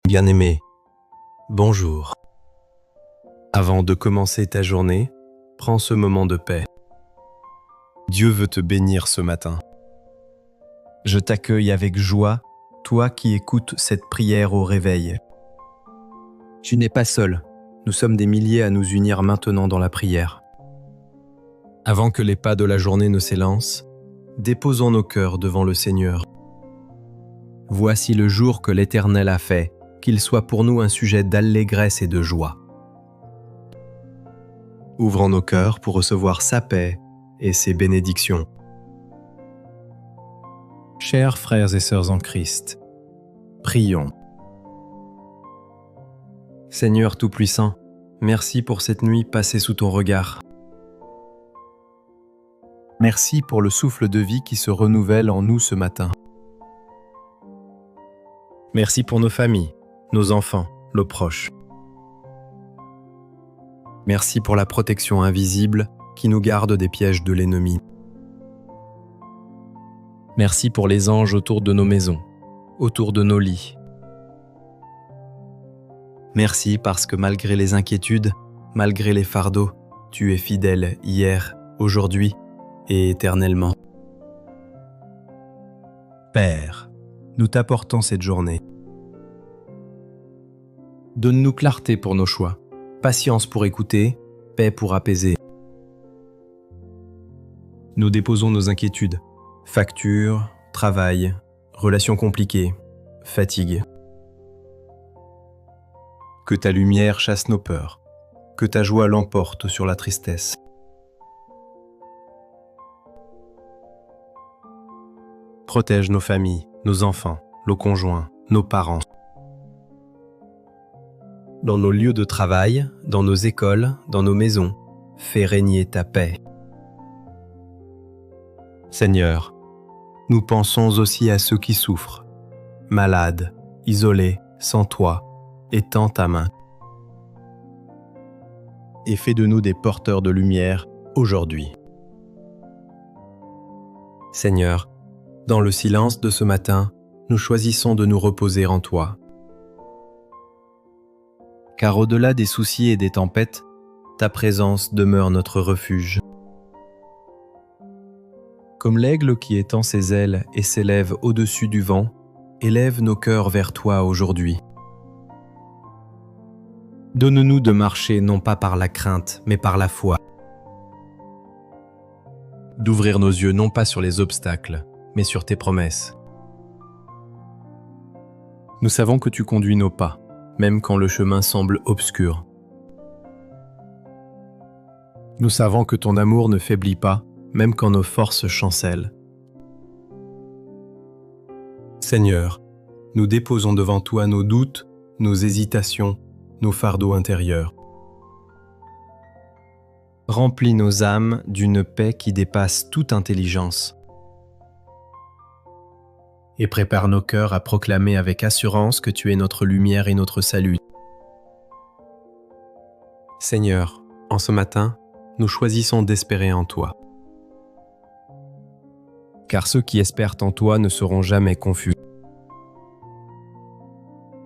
Bien-aimé, bonjour. Avant de commencer ta journée, prends ce moment de paix. Dieu veut te bénir ce matin. Je t'accueille avec joie, toi qui écoutes cette prière au réveil. Tu n'es pas seul, nous sommes des milliers à nous unir maintenant dans la prière. Avant que les pas de la journée ne s'élancent, déposons nos cœurs devant le Seigneur. Voici le jour que l'Éternel a fait, qu'il soit pour nous un sujet d'allégresse et de joie. Ouvrons nos cœurs pour recevoir sa paix et ses bénédictions. Chers frères et sœurs en Christ, prions. Seigneur Tout-Puissant, merci pour cette nuit passée sous ton regard. Merci pour le souffle de vie qui se renouvelle en nous ce matin. Merci pour nos familles, nos enfants, nos proches. Merci pour la protection invisible qui nous garde des pièges de l'ennemi. Merci pour les anges autour de nos maisons, autour de nos lits. Merci parce que malgré les inquiétudes, malgré les fardeaux, tu es fidèle hier, aujourd'hui et éternellement. Père, nous t'apportons cette journée. Donne-nous clarté pour nos choix, patience pour écouter, paix pour apaiser. Nous déposons nos inquiétudes, factures, travail, relations compliquées, fatigue. Que ta lumière chasse nos peurs, que ta joie l'emporte sur la tristesse. Protège nos familles, nos enfants, nos conjoints, nos parents. Dans nos lieux de travail, dans nos écoles, dans nos maisons, fais régner ta paix. Seigneur, nous pensons aussi à ceux qui souffrent, malades, isolés, sans toi, étends ta main. Et fais de nous des porteurs de lumière aujourd'hui. Seigneur, dans le silence de ce matin, nous choisissons de nous reposer en toi. Car au-delà des soucis et des tempêtes, ta présence demeure notre refuge. Comme l'aigle qui étend ses ailes et s'élève au-dessus du vent, élève nos cœurs vers toi aujourd'hui. Donne-nous de marcher non pas par la crainte, mais par la foi. D'ouvrir nos yeux non pas sur les obstacles, mais sur tes promesses. Nous savons que tu conduis nos pas, même quand le chemin semble obscur. Nous savons que ton amour ne faiblit pas, même quand nos forces chancellent. Seigneur, nous déposons devant toi nos doutes, nos hésitations, nos fardeaux intérieurs. Remplis nos âmes d'une paix qui dépasse toute intelligence. Et prépare nos cœurs à proclamer avec assurance que tu es notre lumière et notre salut. Seigneur, en ce matin, nous choisissons d'espérer en toi. Car ceux qui espèrent en toi ne seront jamais confus.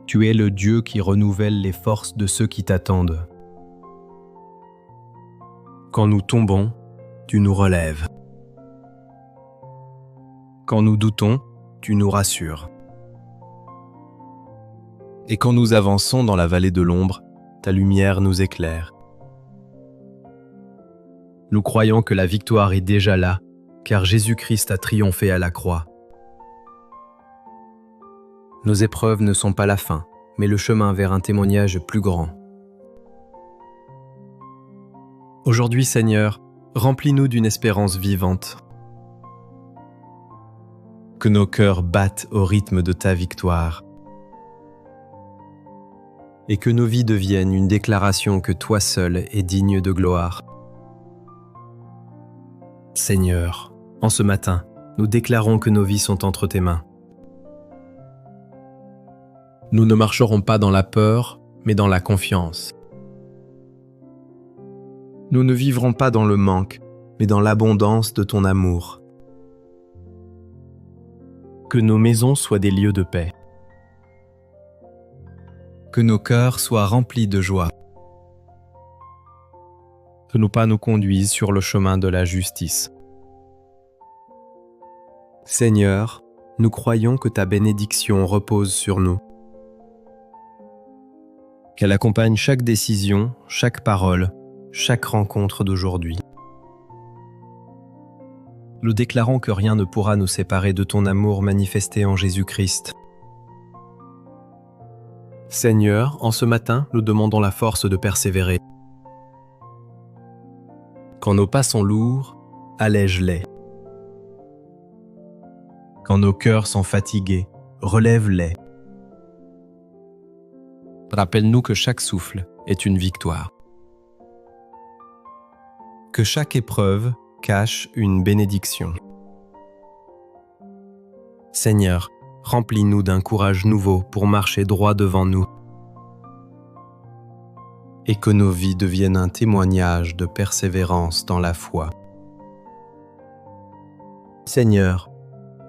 Tu es le Dieu qui renouvelle les forces de ceux qui t'attendent. Quand nous tombons, tu nous relèves. Quand nous doutons, tu nous rassures. Et quand nous avançons dans la vallée de l'ombre, ta lumière nous éclaire. Nous croyons que la victoire est déjà là, car Jésus-Christ a triomphé à la croix. Nos épreuves ne sont pas la fin, mais le chemin vers un témoignage plus grand. Aujourd'hui, Seigneur, remplis-nous d'une espérance vivante. Que nos cœurs battent au rythme de ta victoire. Et que nos vies deviennent une déclaration que toi seul es digne de gloire. Seigneur, en ce matin, nous déclarons que nos vies sont entre tes mains. Nous ne marcherons pas dans la peur, mais dans la confiance. Nous ne vivrons pas dans le manque, mais dans l'abondance de ton amour. Que nos maisons soient des lieux de paix. Que nos cœurs soient remplis de joie. Que nos pas nous conduisent sur le chemin de la justice. Seigneur, nous croyons que ta bénédiction repose sur nous. Qu'elle accompagne chaque décision, chaque parole, chaque rencontre d'aujourd'hui. Nous déclarons que rien ne pourra nous séparer de ton amour manifesté en Jésus-Christ. Seigneur, en ce matin, nous demandons la force de persévérer. Quand nos pas sont lourds, allège-les. Quand nos cœurs sont fatigués, relève-les. Rappelle-nous que chaque souffle est une victoire. Que chaque épreuve cache une bénédiction. Seigneur, remplis-nous d'un courage nouveau pour marcher droit devant nous. Et que nos vies deviennent un témoignage de persévérance dans la foi. Seigneur,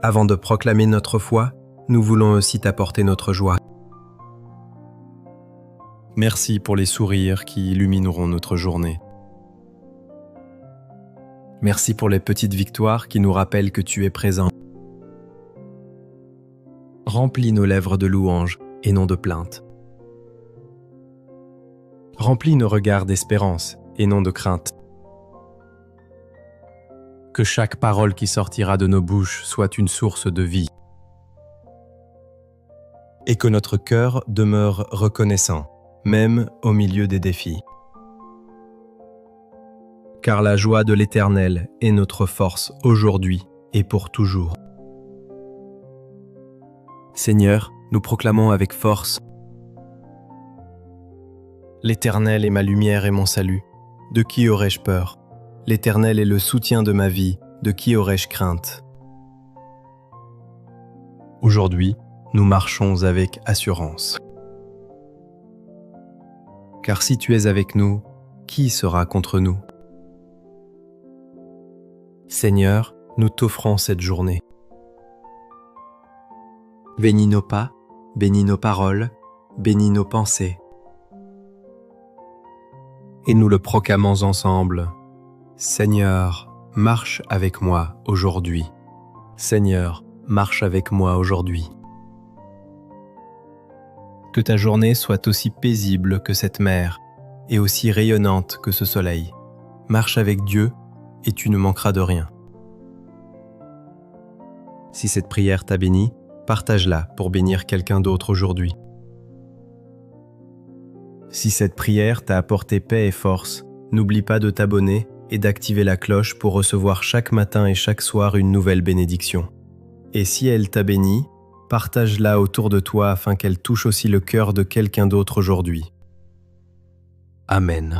avant de proclamer notre foi, nous voulons aussi t'apporter notre joie. Merci pour les sourires qui illumineront notre journée. Merci pour les petites victoires qui nous rappellent que tu es présent. Remplis nos lèvres de louanges et non de plaintes. Remplis nos regards d'espérance et non de crainte. Que chaque parole qui sortira de nos bouches soit une source de vie. Et que notre cœur demeure reconnaissant, même au milieu des défis. Car la joie de l'Éternel est notre force aujourd'hui et pour toujours. Seigneur, nous proclamons avec force: L'Éternel est ma lumière et mon salut. De qui aurais-je peur? L'Éternel est le soutien de ma vie. De qui aurais-je crainte? Aujourd'hui, nous marchons avec assurance. Car si tu es avec nous, qui sera contre nous? Seigneur, nous t'offrons cette journée. Bénis nos pas, bénis nos paroles, bénis nos pensées. Et nous le proclamons ensemble. Seigneur, marche avec moi aujourd'hui. Seigneur, marche avec moi aujourd'hui. Que ta journée soit aussi paisible que cette mer et aussi rayonnante que ce soleil. Marche avec Dieu et tu ne manqueras de rien. Si cette prière t'a béni, partage-la pour bénir quelqu'un d'autre aujourd'hui. Si cette prière t'a apporté paix et force, n'oublie pas de t'abonner et d'activer la cloche pour recevoir chaque matin et chaque soir une nouvelle bénédiction. Et si elle t'a béni, partage-la autour de toi afin qu'elle touche aussi le cœur de quelqu'un d'autre aujourd'hui. Amen.